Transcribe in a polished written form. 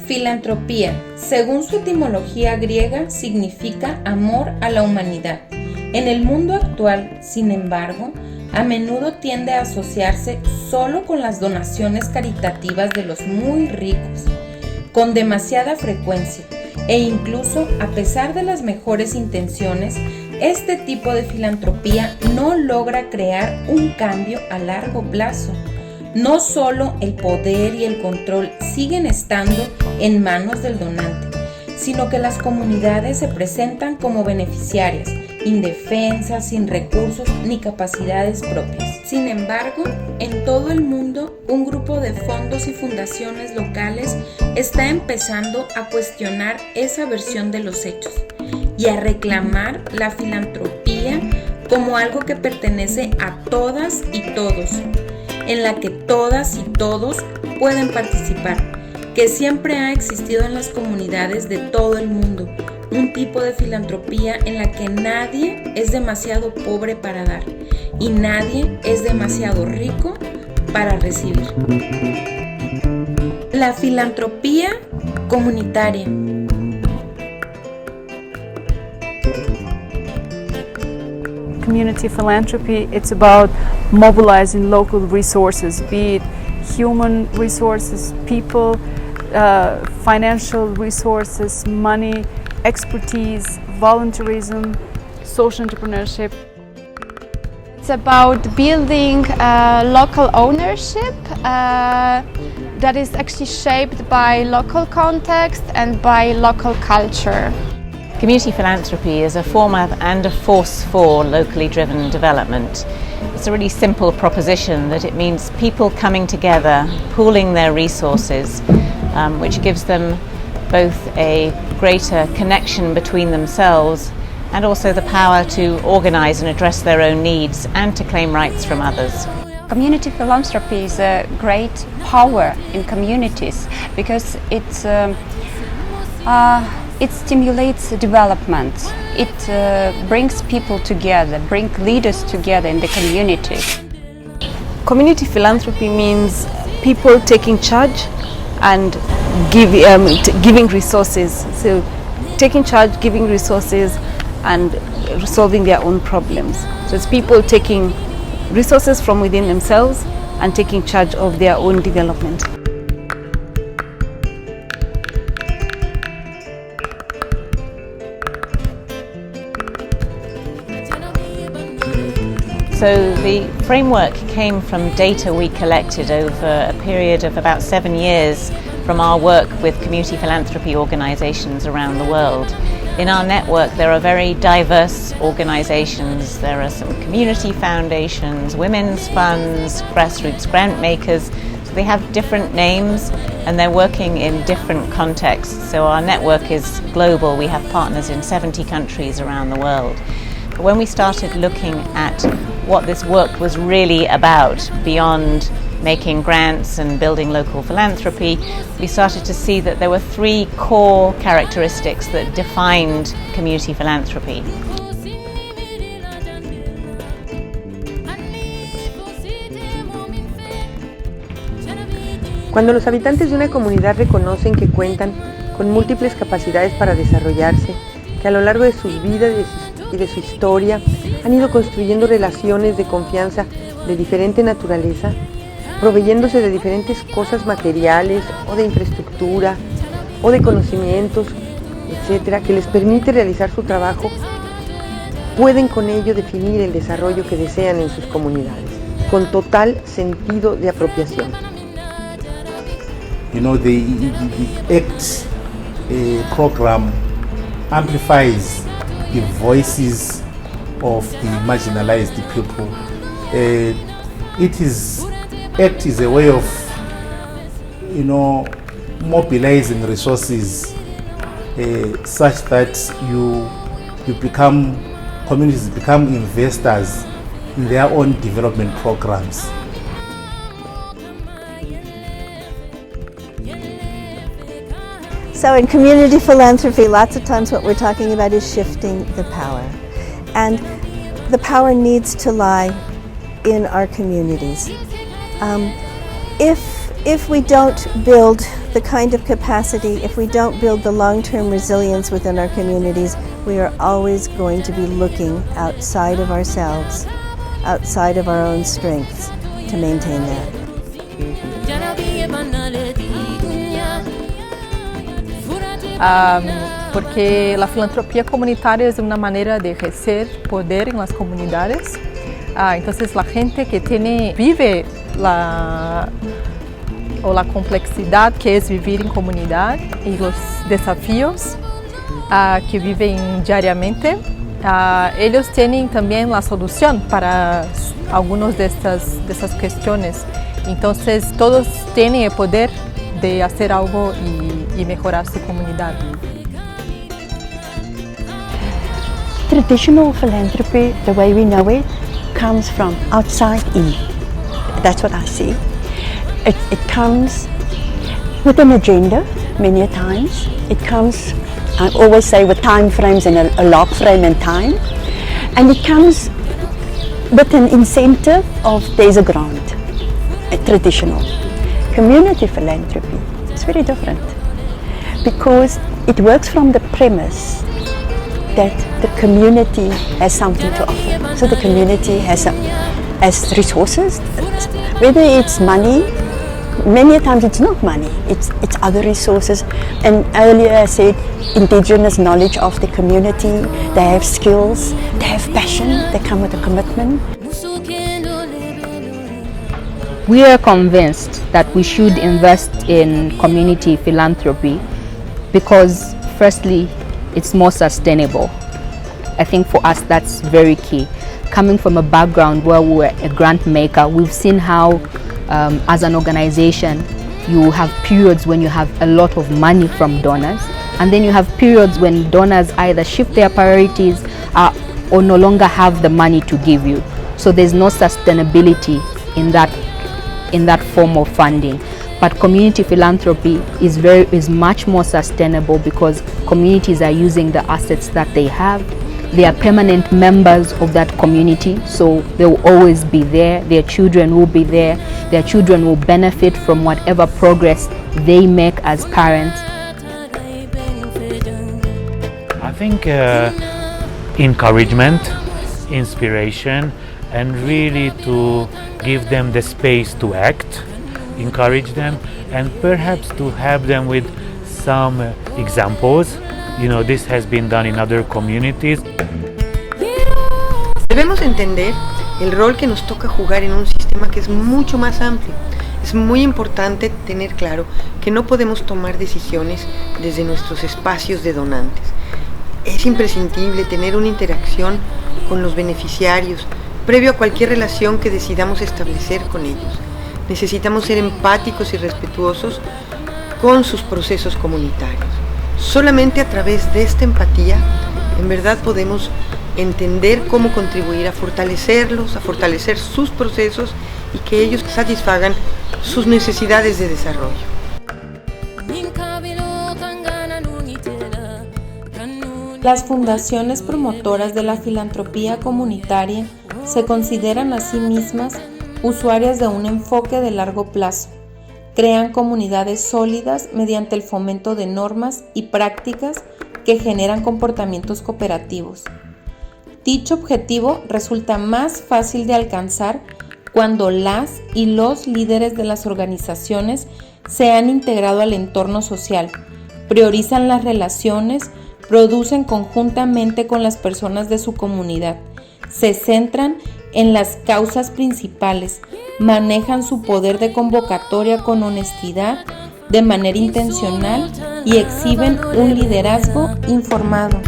Filantropía, según su etimología griega, significa amor a la humanidad. En el mundo actual, sin embargo, a menudo tiende a asociarse solo con las donaciones caritativas de los muy ricos, con demasiada frecuencia, e incluso a pesar de las mejores intenciones, este tipo de filantropía no logra crear un cambio a largo plazo. No solo el poder y el control siguen estando en manos del donante, sino que las comunidades se presentan como beneficiarias, indefensas, sin recursos ni capacidades propias. Sin embargo, en todo el mundo, un grupo de fondos y fundaciones locales está empezando a cuestionar esa versión de los hechos y a reclamar la filantropía como algo que pertenece a todas y todos, en la que todas y todos pueden participar, que siempre ha existido en las comunidades de todo el mundo, un tipo de filantropía en la que nadie es demasiado pobre para dar y nadie es demasiado rico para recibir. La filantropía comunitaria. Community philanthropy, it's about mobilizing local resources, be it human resources, people, financial resources, money, expertise, volunteerism, social entrepreneurship. It's about building local ownership that is actually shaped by local context and by local culture. Community philanthropy is a form of and a force for locally driven development. It's a really simple proposition that it means people coming together, pooling their resources, which gives them both a greater connection between themselves and also the power to organise and address their own needs and to claim rights from others. Community philanthropy is a great power in communities because it stimulates development. It brings people together, brings leaders together in the community. Community philanthropy means people taking charge and giving resources. So taking charge, giving resources and solving their own problems. So it's people taking resources from within themselves and taking charge of their own development. So the framework came from data we collected over a period of about 7 years from our work with community philanthropy organisations around the world. In our network there are very diverse organisations. There are some community foundations, women's funds, grassroots grant makers. So they have different names and they're working in different contexts. So our network is global. We have partners in 70 countries around the world. But when we started looking at what this work was really about, beyond making grants and building local philanthropy, we started to see that there were 3 core characteristics that defined community philanthropy. Cuando los habitantes de una comunidad reconocen que cuentan con múltiples capacidades para desarrollarse, que a lo largo de sus vidas y de su historia han ido construyendo relaciones de confianza de diferente naturaleza, proveyéndose de diferentes cosas materiales o de infraestructura o de conocimientos, etcétera, que les permite realizar su trabajo, pueden con ello definir el desarrollo que desean en sus comunidades, con total sentido de apropiación. You know, the ACT program amplifies the voices of the marginalized people. ACT is a way of, mobilizing resources such that communities become investors in their own development programs. So in community philanthropy, lots of times what we're talking about is shifting the power. And the power needs to lie in our communities. If if we don't build the kind of capacity, if we don't build the long-term resilience within our communities, we are always going to be looking outside of ourselves, outside of our own strengths to maintain that. Porque la filantropía comunitaria es una manera de ejercer poder en las comunidades. Entonces la gente que vive la complejidad que es vivir en comunidad y los desafíos que viven diariamente, ellos tienen también la solución para algunas de estas cuestiones. Entonces todos tienen el poder de hacer algo y mejorar su comunidad. Traditional philanthropy, the way we know it, comes from outside in. That's what I see. It comes with an agenda many a times. It comes, I always say, with time frames and a log frame and time. And it comes with an incentive of there's a grant, a traditional. Community philanthropy is very different because it works from the premise that the community has something to offer. So the community has resources, whether it's money, many times it's not money, it's other resources. And earlier I said indigenous knowledge of the community, they have skills, they have passion, they come with a commitment. We are convinced that we should invest in community philanthropy because firstly, it's more sustainable. I think for us that's very key. Coming from a background where we were a grant maker, we've seen how as an organization you have periods when you have a lot of money from donors, and then you have periods when donors either shift their priorities or no longer have the money to give you. So there's no sustainability in that form of funding. But community philanthropy is much more sustainable because communities are using the assets that they have. They are permanent members of that community, so they will always be there. Their children will be there. Their children will benefit from whatever progress they make as parents. I think encouragement, inspiration, and really to give them the space to act, encourage them, and perhaps to help them with some examples. You know, this has been done in other communities. Debemos entender el rol que nos toca jugar en un sistema que es mucho más amplio. Es muy importante tener claro que no podemos tomar decisiones desde nuestros espacios de donantes. Es imprescindible tener una interacción con los beneficiarios previo a cualquier relación que decidamos establecer con ellos. Necesitamos ser empáticos y respetuosos con sus procesos comunitarios. Solamente a través de esta empatía, en verdad podemos entender cómo contribuir a fortalecerlos, a fortalecer sus procesos y que ellos satisfagan sus necesidades de desarrollo. Las fundaciones promotoras de la filantropía comunitaria se consideran a sí mismas usuarias de un enfoque de largo plazo. Crean comunidades sólidas mediante el fomento de normas y prácticas que generan comportamientos cooperativos. Dicho objetivo resulta más fácil de alcanzar cuando las y los líderes de las organizaciones se han integrado al entorno social, priorizan las relaciones, producen conjuntamente con las personas de su comunidad, se centran en las causas principales, manejan su poder de convocatoria con honestidad, de manera intencional y exhiben un liderazgo informado.